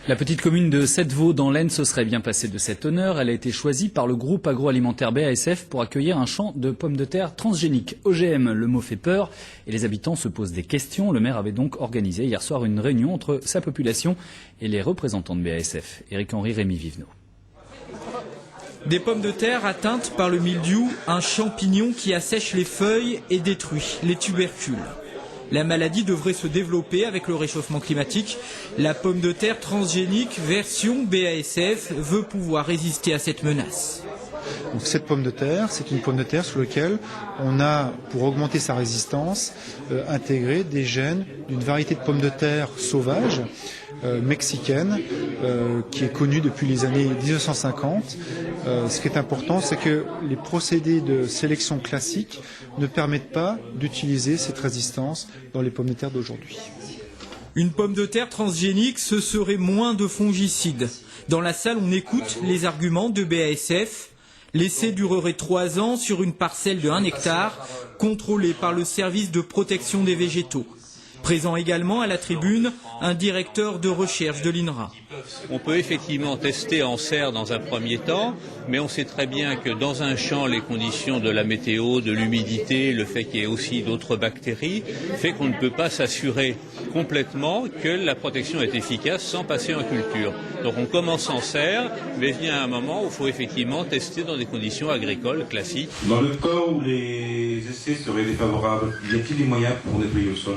La petite commune de Settevaux dans l'Aisne se serait bien passée de cet honneur. Elle a été choisie par le groupe agroalimentaire BASF pour accueillir un champ de pommes de terre transgéniques. OGM, le mot fait peur et les habitants se posent des questions. Le maire avait donc organisé hier soir une réunion entre sa population et les représentants de BASF. Éric-Henri, Rémi Vivenot. Des pommes de terre atteintes par le mildiou, un champignon qui assèche les feuilles et détruit les tubercules. La maladie devrait se développer avec le réchauffement climatique. La pomme de terre transgénique version BASF veut pouvoir résister à cette menace. Donc cette pomme de terre, c'est une pomme de terre sur laquelle on a, pour augmenter sa résistance, intégré des gènes d'une variété de pommes de terre sauvages, mexicaine, qui est connue depuis les années 1950. Ce qui est important, c'est que les procédés de sélection classiques ne permettent pas d'utiliser cette résistance dans les pommes de terre d'aujourd'hui. Une pomme de terre transgénique, ce serait moins de fongicides. Dans la salle, on écoute les arguments de BASF. L'essai durerait 3 ans sur une parcelle de 1 hectare, contrôlée par le service de protection des végétaux. Présent également à la tribune, un directeur de recherche de l'INRA. On peut effectivement tester en serre dans un premier temps, mais on sait très bien que dans un champ, les conditions de la météo, de l'humidité, le fait qu'il y ait aussi d'autres bactéries, fait qu'on ne peut pas s'assurer complètement que la protection est efficace sans passer en culture. Donc on commence en serre, mais vient un moment où il faut effectivement tester dans des conditions agricoles classiques. Dans le cas où les essais seraient défavorables, y a-t-il des moyens pour nettoyer le sol ?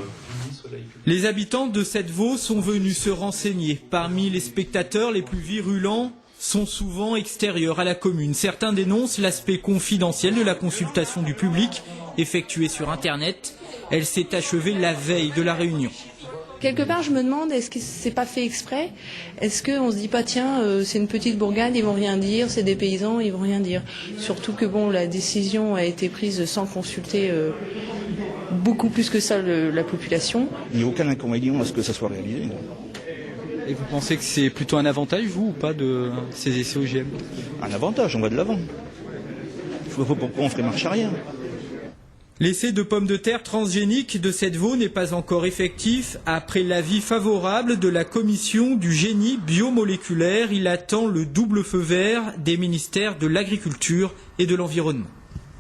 Les habitants de Settevaux sont venus se renseigner. Parmi les spectateurs les plus virulents sont souvent extérieurs à la commune. Certains dénoncent l'aspect confidentiel de la consultation du public effectuée sur Internet. Elle s'est achevée la veille de la réunion. Quelque part, je me demande, est-ce que c'est pas fait exprès? Est-ce qu'on se dit pas, tiens, c'est une petite bourgade, ils vont rien dire, c'est des paysans, ils vont rien dire. Surtout que bon, la décision a été prise sans consulter beaucoup plus que ça la population. Il n'y a aucun inconvénient à ce que ça soit réalisé. Et vous pensez que c'est plutôt un avantage, vous, ou pas, de ces essais OGM? Un avantage, on va de l'avant. Pourquoi on ferait marche arrière? L'essai de pommes de terre transgéniques de Settevaux n'est pas encore effectif. Après l'avis favorable de la commission du génie biomoléculaire, il attend le double feu vert des ministères de l'Agriculture et de l'Environnement.